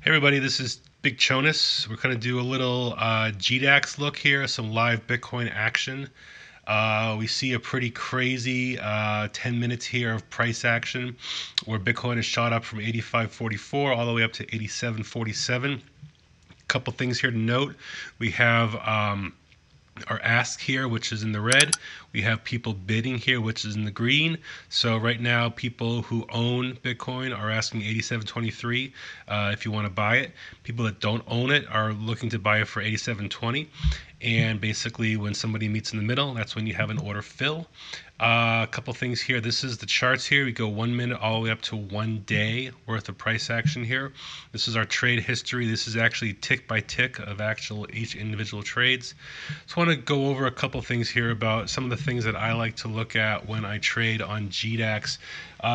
Hey everybody, this is Big Chonas. We're going to do a little GDAX look here, some live Bitcoin action. We see a pretty crazy 10 minutes here of price action where Bitcoin has shot up from 85.44 all the way up to 87.47. Couple things here to note. We have our ask here, which is in the red. We have people bidding here, which is in the green. So right now, people who own Bitcoin are asking 87.23 if you want to buy it. People that don't own it are looking to buy it for 87.20. And basically, when somebody meets in the middle, that's when you have an order fill. A couple things here. This is the charts here. We go 1 minute all the way up to 1 day worth of price action here. This is our trade history. This is actually tick by tick of actual each individual trades. Just want to go over a couple things here about some of the things that I like to look at when I trade on GDAX.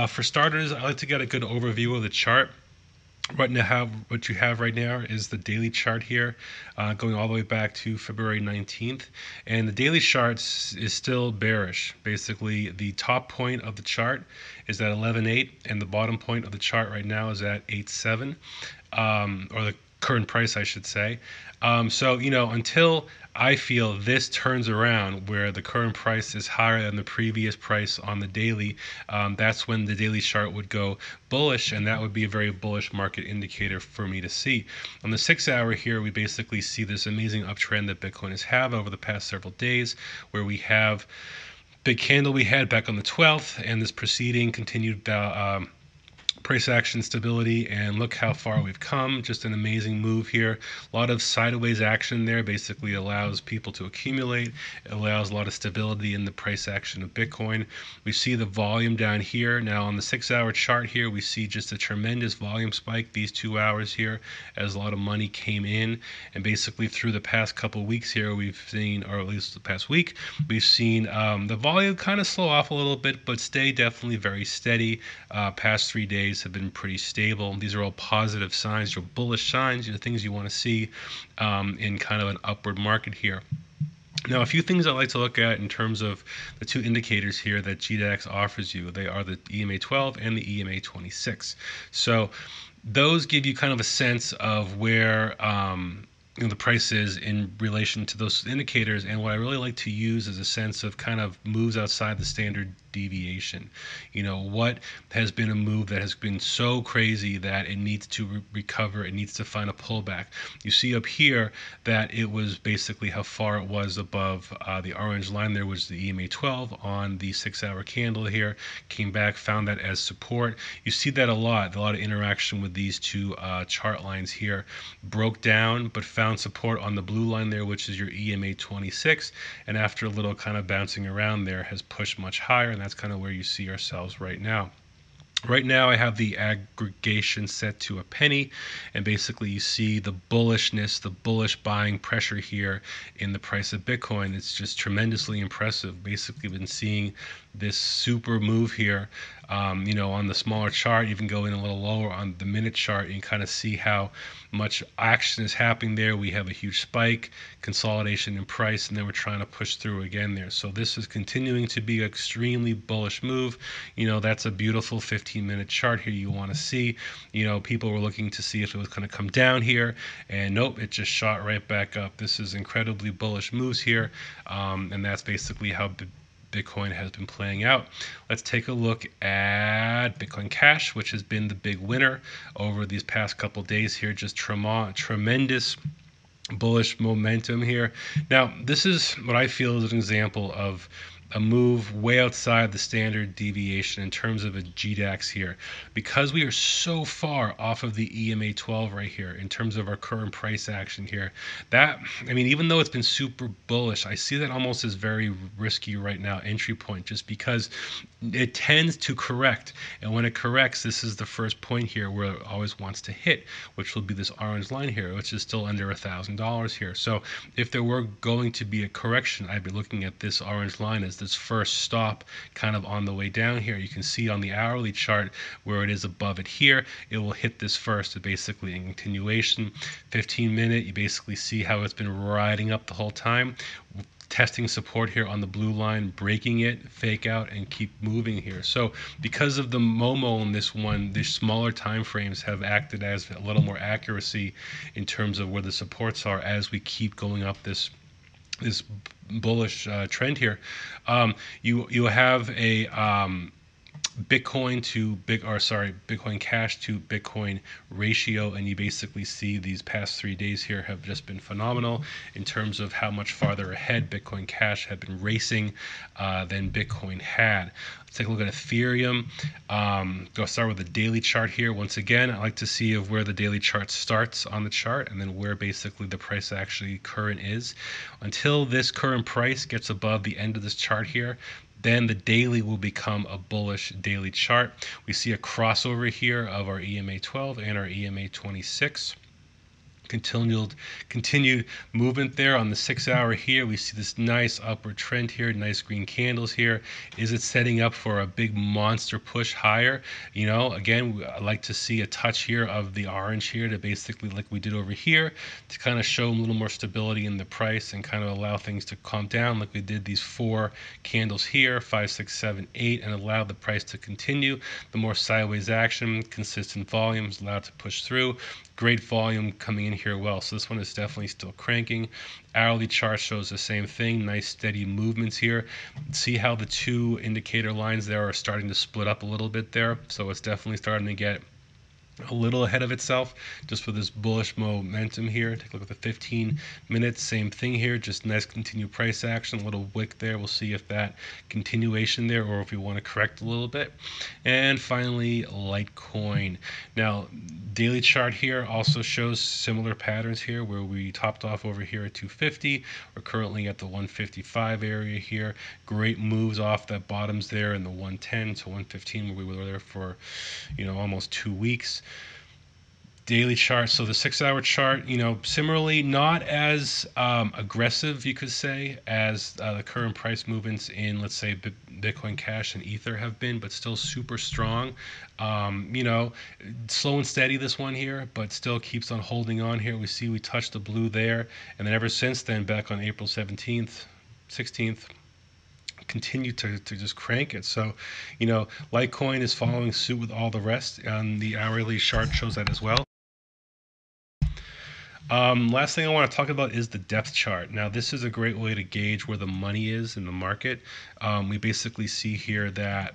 For starters, I like to get a good overview of the chart. What you have right now is the daily chart here, going all the way back to February 19th, and the daily chart is still bearish. Basically, the top point of the chart is at 11.8, and the bottom point of the chart right now is at 8.7, or the current price, I should say. So, until I feel this turns around where the current price is higher than the previous price on the daily, that's when the daily chart would go bullish, and that would be a very bullish market indicator for me to see. On the 6 hour here, we basically see this amazing uptrend that Bitcoin has had over the past several days, where we have big candle we had back on the 12th, and this preceding continued price action stability, and look how far we've come. Just an amazing move here. A lot of sideways action there basically allows people to accumulate. It allows a lot of stability in the price action of Bitcoin. We see the volume down here. Now on the 6 hour chart here, we see just a tremendous volume spike these 2 hours here as a lot of money came in, and basically through the past couple weeks here we've seen, or at least the past week, we've seen the volume kind of slow off a little bit but stay definitely very steady. Past 3 days have been pretty stable. These are all positive signs, or bullish signs, things you want to see in kind of an upward market here. Now, a few things I like to look at in terms of the two indicators here that GDAX offers you. They are the EMA 12 and the EMA 26. So those give you kind of a sense of where the price is in relation to those indicators, and what I really like to use is a sense of kind of moves outside the standard deviation. What has been a move that has been so crazy that it needs to recover, it needs to find a pullback. You see up here that it was basically how far it was above the orange line there was the EMA 12 on the 6 hour candle here, came back, found that as support. You see that a lot of interaction with these two chart lines here. Broke down but found support on the blue line there, which is your EMA 26, and after a little kind of bouncing around there has pushed much higher, and that's kind of where you see ourselves right now. Right now I have the aggregation set to a penny, and basically you see the bullishness, the bullish buying pressure here in the price of Bitcoin. It's just tremendously impressive. Basically been seeing this super move here. On the smaller chart, even go in a little lower on the minute chart, you can kind of see how much action is happening there. We have a huge spike, consolidation in price, and then we're trying to push through again there. So this is continuing to be an extremely bullish move. That's a beautiful 15-minute chart here you want to see. People were looking to see if it was going to come down here, and nope, it just shot right back up. This is incredibly bullish moves here, and that's basically how Bitcoin has been playing out. Let's take a look at Bitcoin Cash, which has been the big winner over these past couple days here. Just tremendous bullish momentum here. Now, this is what I feel is an example of a move way outside the standard deviation in terms of a GDAX here, because we are so far off of the EMA 12 right here in terms of our current price action here. Even though it's been super bullish, I see that almost as very risky right now entry point, just because it tends to correct, and when it corrects, this is the first point here where it always wants to hit, which will be this orange line here, which is still under $1,000 here. So if there were going to be a correction, I'd be looking at this orange line as this first stop kind of on the way down here. You can see on the hourly chart where it is above it here, it will hit this first. It basically in continuation. 15-minute, you basically see how it's been riding up the whole time. testing support here on the blue line, breaking it, fake out, and keep moving here. So because of the Momo in this one, the smaller time frames have acted as a little more accuracy in terms of where the supports are as we keep going up this bullish trend here. You have a Bitcoin Cash to Bitcoin ratio, and you basically see these past 3 days here have just been phenomenal in terms of how much farther ahead Bitcoin Cash had been racing than Bitcoin had. Let's take a look at Ethereum. Go start with the daily chart here. Once again, I like to see of where the daily chart starts on the chart and then where basically the price actually current is. Until this current price gets above the end of this chart here, then the daily will become a bullish daily chart. We see a crossover here of our EMA 12 and our EMA 26. Continued movement there on the 6 hour here. We see this nice upward trend here, nice green candles here. Is it setting up for a big monster push higher? Again, I like to see a touch here of the orange here to basically, like we did over here, to kind of show a little more stability in the price and kind of allow things to calm down, like we did these 4 candles here, 5, 6, 7, 8, and allow the price to continue. The more sideways action, consistent volumes allowed to push through. Great volume coming in here well. So this one is definitely still cranking. Hourly chart shows the same thing. Nice steady movements here. See how the 2 indicator lines there are starting to split up a little bit there. So it's definitely starting to get a little ahead of itself just for this bullish momentum here. Take a look at the 15 minutes, same thing here, just nice continued price action, a little wick there. We'll see if that continuation there or if we want to correct a little bit. And finally, Litecoin. Now, daily chart here also shows similar patterns here where we topped off over here at 250. We're currently at the 155 area here. Great moves off that bottoms there in the 110 to 115 where we were there for almost 2 weeks. Daily chart, so the 6 hour chart, similarly not as aggressive, you could say, as the current price movements in, let's say, Bitcoin Cash and Ether have been, but still super strong. Slow and steady this one here, but still keeps on holding on here. We touched the blue there, and then ever since then, back on April 17th, 16th, continue to just crank it. So, Litecoin is following suit with all the rest, and the hourly chart shows that as well. Last thing I want to talk about is the depth chart. Now, this is a great way to gauge where the money is in the market. We basically see here that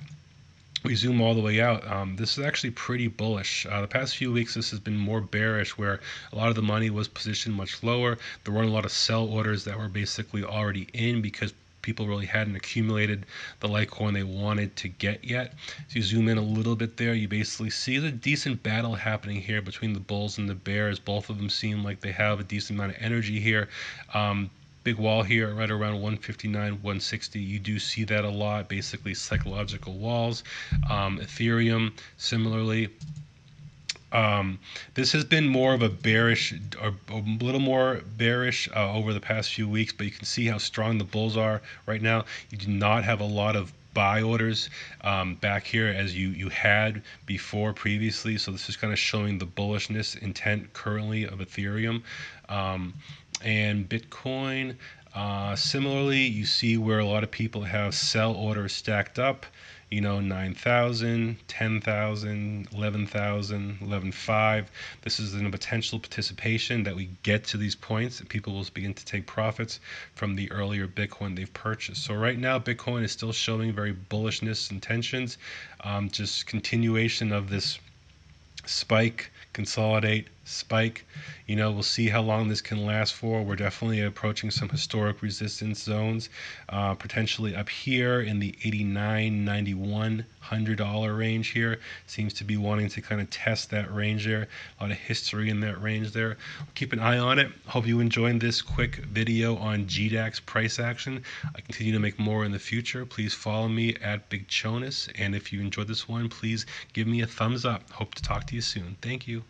we zoom all the way out. This is actually pretty bullish. The past few weeks, this has been more bearish, where a lot of the money was positioned much lower. There weren't a lot of sell orders that were basically already in because people really hadn't accumulated the Litecoin they wanted to get yet. So you zoom in a little bit there, you basically see the decent battle happening here between the bulls and the bears. Both of them seem like they have a decent amount of energy here. Big wall here right around 159, 160. You do see that a lot, basically psychological walls. Ethereum, similarly. This has been more of a bearish, or a little more bearish over the past few weeks, but you can see how strong the bulls are right now. You do not have a lot of buy orders back here as you had before previously. So this is kind of showing the bullishness intent currently of Ethereum. And Bitcoin, similarly, you see where a lot of people have sell orders stacked up. 9,000, 10,000, 11,000, 11,500. This is a potential participation that we get to these points and people will begin to take profits from the earlier Bitcoin they've purchased. So right now, Bitcoin is still showing very bullishness intentions, just continuation of this spike, consolidate, spike. We'll see how long this can last for. We're definitely approaching some historic resistance zones, potentially up here in the 89, 91, $100 range here. Seems to be wanting to kind of test that range there. A lot of history in that range there. Keep an eye on it. Hope you enjoyed this quick video on GDAX price action. I continue to make more in the future. Please follow me at Big Chonis, and if you enjoyed this one, please give me a thumbs up. Hope to talk to you soon. Thank you.